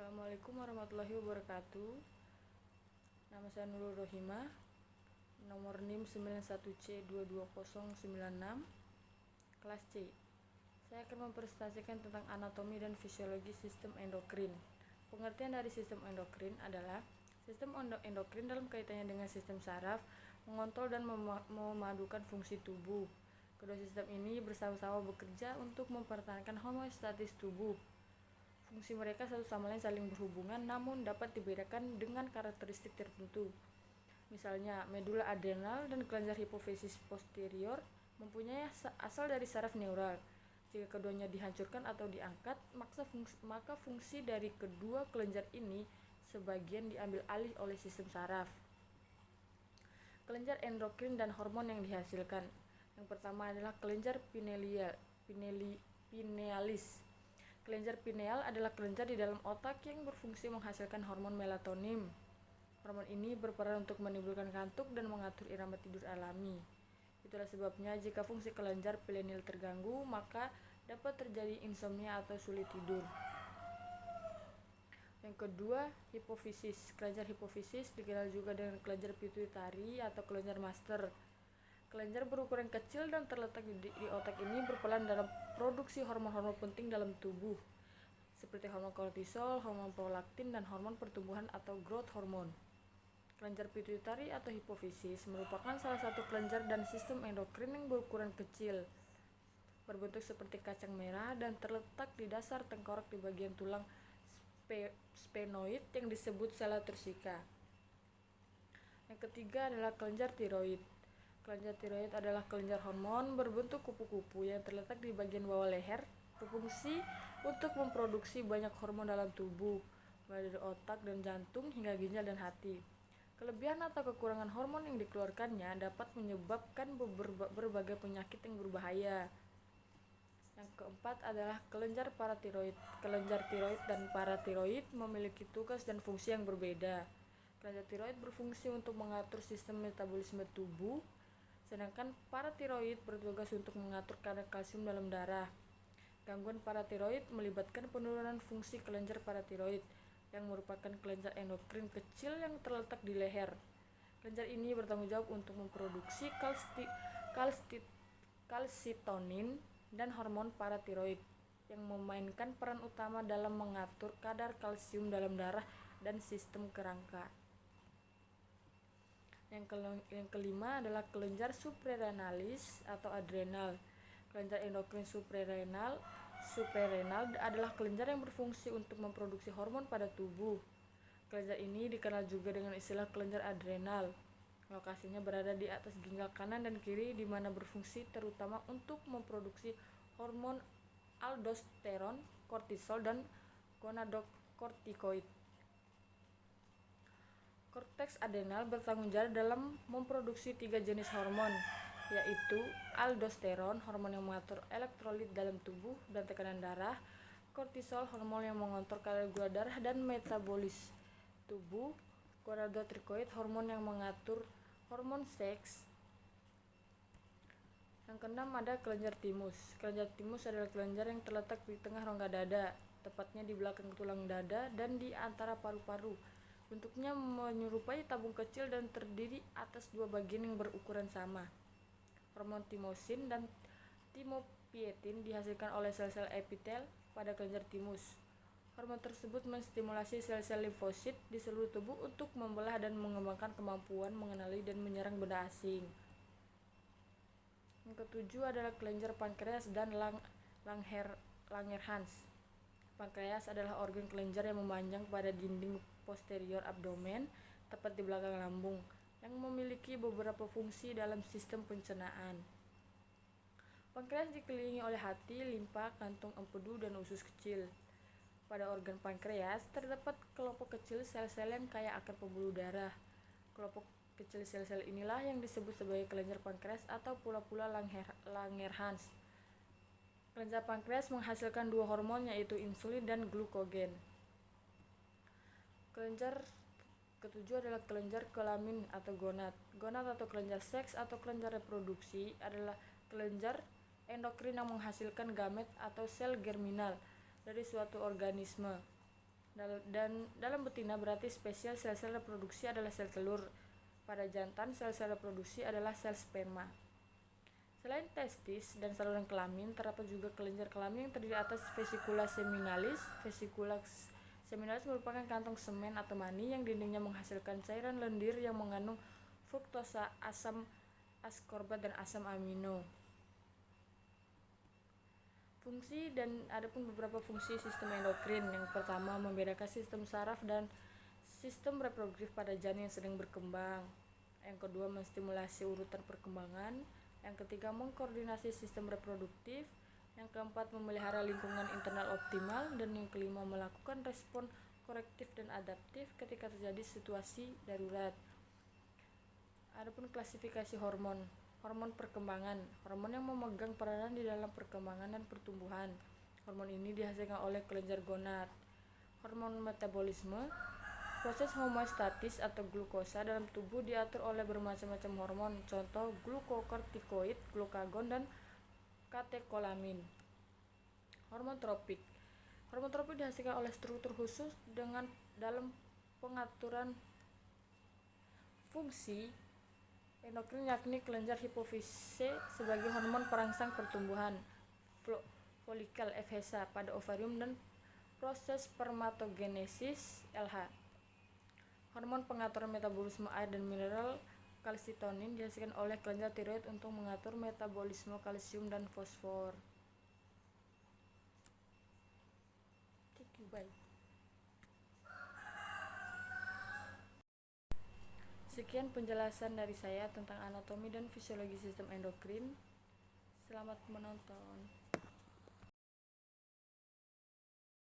Assalamualaikum warahmatullahi wabarakatuh. Nama saya Nurul Rohimah, nomor NIM 91C22096, kelas C. Saya akan mempresentasikan tentang anatomi dan fisiologi sistem endokrin. Pengertian dari sistem endokrin adalah sistem endokrin dalam kaitannya dengan sistem saraf, mengontrol dan memadukan fungsi tubuh. Kedua sistem ini bersama-sama bekerja untuk mempertahankan homeostatis tubuh. Fungsi mereka satu sama lain saling berhubungan, namun dapat dibedakan dengan karakteristik tertentu. Misalnya, medula adrenal dan kelenjar hipofisis posterior mempunyai asal dari saraf neural. Jika keduanya dihancurkan atau diangkat, maka fungsi dari kedua kelenjar ini sebagian diambil alih oleh sistem saraf. Kelenjar endokrin dan hormon yang dihasilkan. Yang pertama adalah kelenjar pinealis. Kelenjar pineal adalah kelenjar di dalam otak yang berfungsi menghasilkan hormon melatonin. Hormon ini berperan untuk menimbulkan kantuk dan mengatur irama tidur alami. Itulah sebabnya jika fungsi kelenjar pineal terganggu, maka dapat terjadi insomnia atau sulit tidur. Yang kedua, hipofisis. Kelenjar hipofisis dikenal juga dengan kelenjar pituitari atau kelenjar master. Kelenjar berukuran kecil dan terletak di otak ini berperan dalam produksi hormon-hormon penting dalam tubuh, seperti hormon kortisol, hormon prolaktin, dan hormon pertumbuhan atau growth hormone. Kelenjar pituitari atau hipofisis merupakan salah satu kelenjar dan sistem endokrin yang berukuran kecil, berbentuk seperti kacang merah dan terletak di dasar tengkorak di bagian tulang sphenoid yang disebut sela turcica. Yang ketiga adalah kelenjar tiroid. Kelenjar tiroid adalah kelenjar hormon berbentuk kupu-kupu yang terletak di bagian bawah leher, berfungsi untuk memproduksi banyak hormon dalam tubuh, mulai dari otak dan jantung hingga ginjal dan hati. Kelebihan atau kekurangan hormon yang dikeluarkannya dapat menyebabkan berbagai penyakit yang berbahaya. Yang keempat adalah kelenjar paratiroid. Kelenjar tiroid dan paratiroid memiliki tugas dan fungsi yang berbeda. Kelenjar tiroid berfungsi untuk mengatur sistem metabolisme tubuh, sedangkan paratiroid bertugas untuk mengatur kadar kalsium dalam darah. Gangguan paratiroid melibatkan penurunan fungsi kelenjar paratiroid, yang merupakan kelenjar endokrin kecil yang terletak di leher. Kelenjar ini bertanggung jawab untuk memproduksi kalsitonin dan hormon paratiroid, yang memainkan peran utama dalam mengatur kadar kalsium dalam darah dan sistem kerangka. Yang kelima adalah kelenjar suprarenalis atau adrenal. Kelenjar endokrin suprarenal adalah kelenjar yang berfungsi untuk memproduksi hormon pada tubuh. Kelenjar ini dikenal juga dengan istilah kelenjar adrenal. Lokasinya berada di atas ginjal kanan dan kiri, di mana berfungsi terutama untuk memproduksi hormon aldosteron, kortisol, dan gonadokortikoid. Korteks adrenal bertanggung jawab dalam memproduksi 3 jenis hormon, yaitu aldosteron, hormon yang mengatur elektrolit dalam tubuh dan tekanan darah, kortisol, hormon yang mengontrol kadar gula darah dan metabolis tubuh, gonadotrikoid, hormon yang mengatur hormon seks. Yang keenam ada kelenjar timus. Kelenjar timus adalah kelenjar yang terletak di tengah rongga dada, tepatnya di belakang tulang dada dan di antara paru-paru. Bentuknya menyerupai tabung kecil dan terdiri atas 2 bagian yang berukuran sama. Hormon timosin dan timopietin dihasilkan oleh sel-sel epitel pada kelenjar timus. Hormon tersebut menstimulasi sel-sel limfosit di seluruh tubuh untuk membelah dan mengembangkan kemampuan mengenali dan menyerang benda asing. Yang ketujuh adalah kelenjar pankreas dan Langerhans. Pankreas adalah organ kelenjar yang memanjang pada dinding posterior abdomen, tepat di belakang lambung, yang memiliki beberapa fungsi dalam sistem pencernaan. Pankreas dikelilingi oleh hati, limpa, kantung empedu, dan usus kecil. Pada organ pankreas terdapat kelompok kecil sel-sel yang kaya akan pembuluh darah. Kelompok kecil sel-sel inilah yang disebut sebagai kelenjar pankreas atau pula Langerhans. Kelenjar pankreas menghasilkan 2 hormon, yaitu insulin dan glukogen. Kelenjar ketujuh adalah kelenjar kelamin atau gonad. Gonad atau kelenjar seks atau kelenjar reproduksi adalah kelenjar endokrin yang menghasilkan gamet atau sel germinal dari suatu organisme. Dan dalam betina berarti spesial sel-sel reproduksi adalah sel telur. Pada jantan, sel-sel reproduksi adalah sel sperma. Selain testis dan saluran kelamin, terdapat juga kelenjar kelamin yang terdiri atas vesicula seminalis. Vesicula seminalis merupakan kantong semen atau mani yang dindingnya menghasilkan cairan lendir yang mengandung fruktosa, asam askorbat, dan asam amino. Fungsi dan adapun beberapa fungsi sistem endokrin. Yang pertama, membedakan sistem saraf dan sistem reproduktif pada janin yang sedang berkembang. Yang kedua, menstimulasi urutan perkembangan. Yang ketiga, mengkoordinasi sistem reproduktif. Yang keempat, memelihara lingkungan internal optimal. Dan yang kelima, melakukan respon korektif dan adaptif ketika terjadi situasi darurat. Adapun klasifikasi hormon. Hormon perkembangan, hormon yang memegang peranan di dalam perkembangan dan pertumbuhan. Hormon ini dihasilkan oleh kelenjar gonad. Hormon metabolisme, proses homeostatis atau glukosa dalam tubuh diatur oleh bermacam-macam hormon, contoh glukokortikoid, glukagon, dan katekolamin. Hormon tropik. Hormon tropik dihasilkan oleh struktur khusus dengan dalam pengaturan fungsi endokrin, yakni kelenjar hipofise sebagai hormon perangsang pertumbuhan, folikel FHC pada ovarium, dan proses spermatogenesis LH. Hormon pengatur metabolisme air dan mineral, kalsitonin, dihasilkan oleh kelenjar tiroid untuk mengatur metabolisme kalsium dan fosfor. Sekian penjelasan dari saya tentang anatomi dan fisiologi sistem endokrin. Selamat menonton.